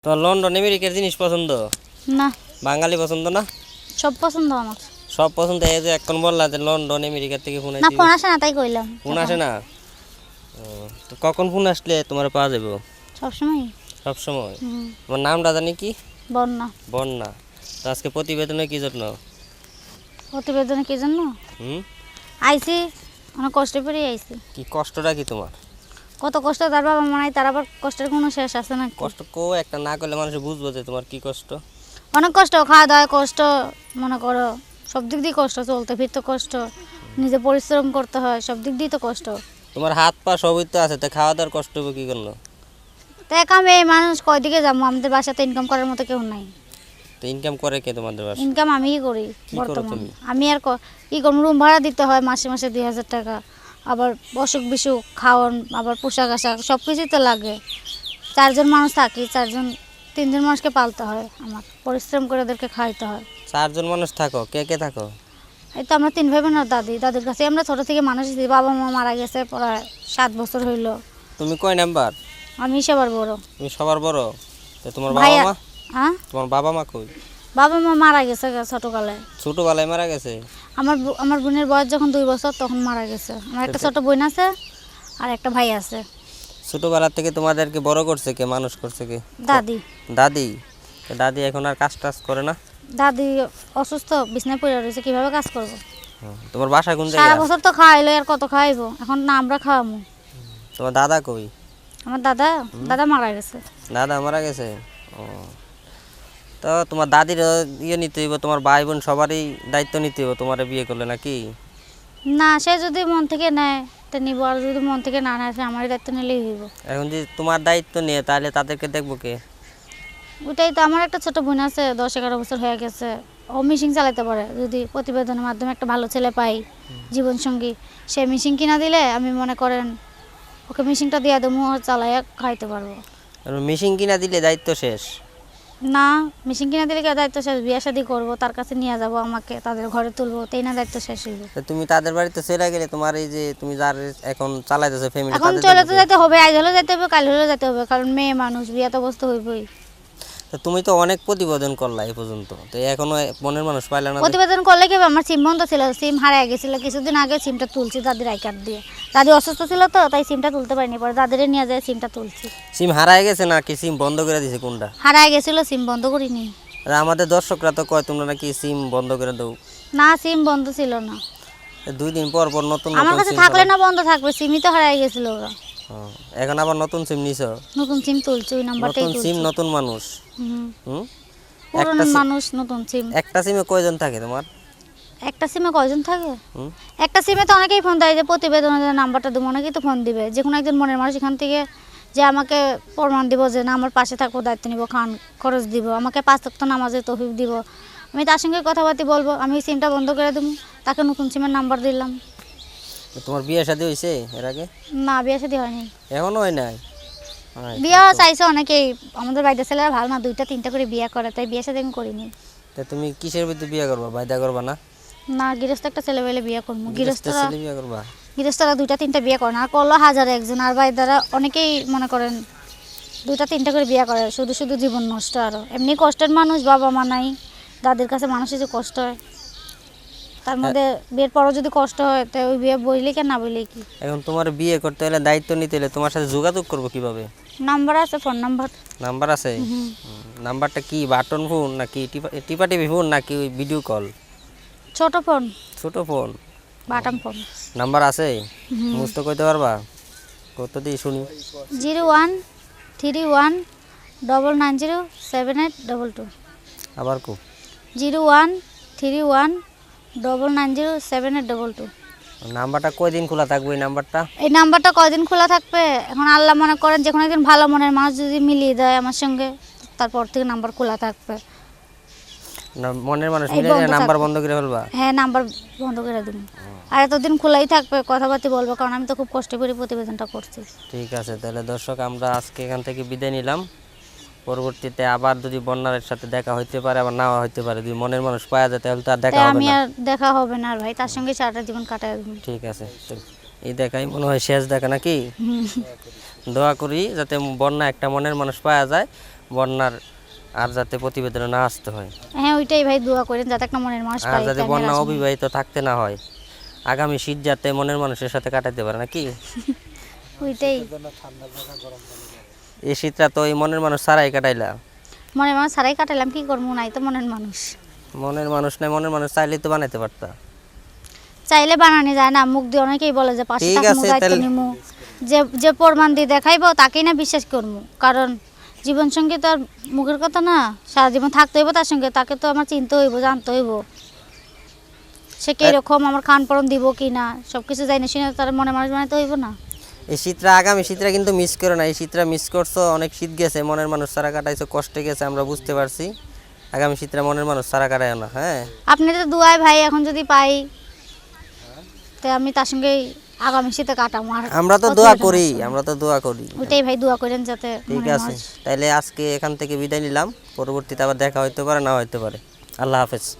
তো লন্ডন আমেরিকার জিনিস পছন্দ না, বাঙালি পছন্দ না? সব পছন্দ আমার। সব পছন্দ। এই যে এখন বললা যে লন্ডন আমেরিকা থেকে ফোন না, আইছে, ফোন আসে না তাই কইলাম। ফোন আসে না? ও, তো কখন ফোন আসলে তোমার পাওয়া যাবে? সবসময়। সব সময়। হুম, তোমার নামটা জানি কি? বন্যা। বন্যা। তো আজকে প্রতিবেদনে কি জন্য? প্রতিবেদনে কি জন্য হুম, আইছি? অনেক কষ্ট করে আইছি। কি কষ্টটা কি তোমার? কত কষ্ট তার বাবা মা নাই, তার আবার কষ্টের কোনো শেষ আছে না? কষ্ট একটা না করলে মানুষ বুঝবো যে তোমার কি কষ্ট। অনেক কষ্ট, খাওয়া দাওয়া কষ্ট, মনে করো সব দিক দিয়ে কষ্ট, চলতে ফিরতে কষ্ট, নিজে পরিশ্রম করতে হয়, সব দিক দিয়ে তো কষ্ট। তোমার হাত পা সবই তো আছে, তা খাওয়া দাওয়ার কষ্ট হবে কি করলো? তো একা মেয়ে মানুষ কয় দিকে যাবো? আমাদের বাসাতে ইনকাম করার মতো কেউ নাই। তো ইনকাম করে কে তোমাদের বাসায়? ইনকাম আমিই করি কি করো বর্তমান। তুমি? আমি আর কি করবো? রুম ভাড়া দিতে হয় মাসে মাসে 2000 টাকা, আবার অসুখ বিসুখ, খাওয়ান, আবার পোশাক আশাক সব কিছুই তো লাগে। 4জন মানুষ থাকি, 3জন মানুষকে পালতে হয়, আমার পরিশ্রম করে ওদেরকে খাইতে হয়। 4জন মানুষ থাকো, কে কে থাকো? এই তো আমরা 3 ভাই বোন আর দাদির কাছে আমরা ছোট থেকে মানুষ হয়েছি। বাবা মা মারা গেছে প্রায় 7 বছর হইলো। তুমি কয় নাম্বার? আমি সবার বড়। তুমি সবার বড়? তো তোমার বাবা ভাইয়া, মা? হ্যাঁ, তোমার বাবা মা কই? বাবা মা মারা গেছে ছোটকালে। ছোটবেলায় মারা গেছে? আমার বোনের বয়স যখন 2 বছর তখন মারা গেছে। আমার একটা ছোট বোন আছে আর একটা ভাই আছে। ছোটবেলা থেকে তোমাদেরকে বড় করছে কে, মানুষ করছে কে? দাদি। দাদি? তো দাদি এখন আর কাজ টাজ করে না? দাদি অসুস্থ, বিছনায় পড়ে রয়েছে, কিভাবে কাজ করবো? তোমার বাসা কোন সারা জায়গা? বছর তো খাওয়াইলো, আর কত খাওয়াইবো? এখন না আমরা খাওয়ামু। তোমার দাদা কই? আমার দাদা দাদা মারা গেছে। দাদা মারা গেছে? ও, তো তোমার দাদির ইয়ে নিতে হইব, তোমার ভাই বোন সবারই দায়িত্ব নিতে হইব তোমার বিয়ে করলে নাকি? না, সে যদি মন থেকে নেয় তো নিব, আর যদি মন থেকে না নেয় সে আমারই দায়িত্ব নিলেই হইব। এখন যদি তোমার দায়িত্ব নিয়ে তাহলে তাদেরকে দেখবো কে? ওইটাই তো। আমার একটা ছোট বোন আছে, 10-11 বছর হয়ে গেছে। ও মেশিন চালাতে পারে। যদি প্রতিবেদনের মাধ্যমে একটা ভালো ছেলে পাই জীবনসঙ্গী, সে মেশিন কিনা দিলে আমি মনে করেন ওকে মেশিনটা দিয়ে দেবো, ও চালাইয়া খাইতে পারবো। মেশিন কিনা দিলে দায়িত্ব শেষ? না, মেশিন কিনা দিলে কি দায়িত্ব শেষ? বিয়ে শাদী করবো, তার কাছে নিয়ে যাবো, আমাকে তাদের ঘরে তুলবো, তাই না দায়িত্ব শেষ হইব? তো তুমি তাদের বাড়িতে চলে গেলে তোমার এই যে তুমি যার এখন চালাইতেছো ফ্যামিলি, এখন তাদের চলে তো দেখবো কে? যেতে হবে, আজ হলেও যেতে হবে, কাল হলেও যেতে হবে, কারণ মেয়ে মানুষ, বিয়ে তো বসতে হইবই। তো তুমি তো অনেক প্রতিবেদন করলা এই পর্যন্ত, তো এখনো মনের মানুষ পাইলা না যে? প্রতিবেদন করলে কি হবে? আমার সিম বন্ধ ছিল, সিম হারিয়ে গেছিল। কিছুদিন আগে সিমটা তুলছি দাদির আই কার্ড দিয়ে। দাদি অসুস্থ ছিল তো, তাই সিমটা তুলতে পারিনি, পরে দাদিরে নিয়ে যায় সিমটা তুলছি। সিম হারায় গেছে নাকি সিম বন্ধ করে দিছে, কোনটা? হারায় গেছিল, সিম বন্ধ করিনি। আর আমাদের দর্শকরা তো কয় তোমরা নাকি সিম বন্ধ করে দাও। না, সিম বন্ধ ছিল না। 2 দিন পর পর নতুন আমার নতুন কাছে সিম থাকলে না বন্ধ থাকবে? সিমই তো হারাই গেছিল ওরা। এখন আবার নতুন সিম নিছো? নতুন সিম তুলছি, ওই নাম্বারটাই নতুন সিম তুলছি। নতুন মানুষ। হুম, হুম, পুরনো একটা মানুষ, নতুন সিম। একটা সিমে কয়জন থাকে তোমার? একটা সিমে কয়জন থাকে? হুম, একটা সিমে তো অনেকেই ফোন দেয়, যে প্রতিবেদনের নাম্বারটা দেবো, অনেকেই তো ফোন দিবে। যে কোনো একজন মনের মানুষ এখান থেকে যে আমাকে প্রমাণ দিব যে না আমার পাশে থাকবো, দায়িত্ব নিব, খান খরচ দিব, আমাকে 5 ওয়াক্ত নামাজের তৌফিক দিব, আমি তার সঙ্গে কথাবার্তা বলবো। আমি সিমটা বন্ধ করে দেবো, তাকে নতুন সিমের নাম্বার দিলাম। তো তোমার বিয়ে শাদী হয়েছে এর আগে? না, বিয়ে শাদী হয়নি। এখনো হয় নাই? বিয়ে চাইছে অনেকেই, আমাদের বাড়িতে ছেলেরা ভালো না, 2টা-3টা করে বিয়ে করে, তাই বিয়ে শাদী আমি করিনি। তা তুমি কিসের ভিতরে বিয়ে করবা, বায়দা করবা না? না, গৃহস্থ একটা ছেলে পেলে বিয়ে করবো। গৃহস্থের ছেলে বিয়ে করবা? গৃহস্থরা 2টা-3টা বিয়ে করে না, আর করলো হাজারে একজন। আর ভাই দ্বারা অনেকেই মনে করেন 2টা-3টা করে বিয়ে করে, শুধু শুধু জীবন নষ্ট। আরও এমনি কষ্টের মানুষ, বাবা মা নাই, দাদির কাছে মানুষের যে কষ্ট হয়, তার মধ্যে বিয়ের পরও যদি কষ্ট হয়, তো ওই বিয়ে বইলে কি না বইলে কি? এখন তোমার বিয়ে করতে হলে, দায়িত্ব নিতে হলে তোমার সাথে যোগাযোগ করবো কিভাবে? নাম্বার আছে, ফোন নাম্বার। নাম্বার আছে? নাম্বারটা কি বাটন ফোন নাকি টিপা টিভি ফোন নাকি ওই ভিডিও কল? ছোট ফোন, ছোট ফোন। বাটাম ফোন। নাম্বার আছে? মুস্ত কইতে পারবা? কত দিয়ে শুনি। 0131990782। আবার কো। 0131990782। নাম্বারটা কয়দিন খোলা থাকবে এই নাম্বারটা? এই নাম্বারটা কয়দিন খোলা থাকবে? এখন আল্লাহ মনে করেন যে কোনো একদিন ভালো মনের মানুষ যদি মিলিয়ে দেয় আমার সঙ্গে, তারপর থেকে নাম্বার খোলা থাকবে। মনের মানুষ এই মিলে বন্ধ নাম্বার থাকবে। বন্ধ করে ফেলবা? হ্যাঁ, নাম্বার বন্ধ করে দিন। আর এতদিন খোলাই থাকবে, কথাবার্তা বলবো, কারণ আমি তো খুব কষ্ট করে প্রতিবেদনটা করছি। ঠিক আছে, তাহলে দর্শক আমরা আজকে এখান থেকে বিদায় নিলাম। পরবর্তীতে আবার যদি বন্যার সাথে দেখা হইতে পারে, আবার নাও হইতে পারে, যদি মনের মানুষ পাওয়া যায় তাহলে তো আর দেখা তাই হবে আমি না। আর দেখা হবে না আর ভাই, তার সঙ্গে সারাটা জীবন কাটায় দেবো। ঠিক আছে, এই দেখাই মনে হয় শেষ দেখা নাকি? দোয়া করি যাতে বন্যা একটা মনের মানুষ পাওয়া যায়, বন্যার আর যাতে প্রতিবেদনে না আসতে হয়, হ্যাঁ ওইটাই ভাই দোয়া করেন যাতে একটা মনের মানুষ আর পাই যাতে বন্যা অবিবাহিত থাকতে না হয়, আগামী শীত যাতে মনের মানুষের সাথে কাটাতে পারে নাকি। ওইটাই এই শীতটা তো এই মনের মানুষ ছাড়াই কাটাইলা। মনের মানুষ সারাই কাটালাম, কি করবো, নাই তো মনের মানুষ। মনের মানুষ নাই, মনের মানুষ চাইলেই তো বানাইতে পারতা। চাইলে বানানো যায় না, মুখ দিয়ে অনেকেই বলে যে পাশে ঠিক থাকবো, আছে, দায়িত্ব তাহলে- নিমু, যে যে প্রমাণ দিয়ে দেখাইবো তাকেই না বিশ্বাস করবো। কারণ জীবন সঙ্গী তো আর মুখের কথা না, সারা জীবন থাকতে হইব তার সঙ্গে, তাকে তো আমার চিনতে হইব, জানতে হইব সে কি এরকম আমার খান পরন দিব কি না, সব কিছু জানি শুনে তার মনে মানুষ বানাইতে হইব না। এই শীতটা, আগামী শীতটা কিন্তু মিস করো না। এই শীতটা মিস করছো, অনেক শীত গেছে, মনের মানুষ ছাড়া কাটাইছো, কষ্টে গেছে, আমরা বুঝতে পারছি। আগামী শীতটা মনের মানুষ ছাড়া কাটায় না। হ্যাঁ, আপনি তো দুয়ায় ভাই, এখন যদি পাই তো আমি তার সঙ্গে আগামী শীতে কাটাবো। আর আমরা তো কত দোয়া এরকম করি, আছে। আমরা তো দোয়া করি। ওইটাই ভাই দোয়া করেন যাতে ঠিক মনের আছে, মানুষ। তাইলে আজকে এখান থেকে বিদায় নিলাম, পরবর্তীতে আবার দেখা হইতে পারে, না হইতে পারে। আল্লাহ হাফেজ।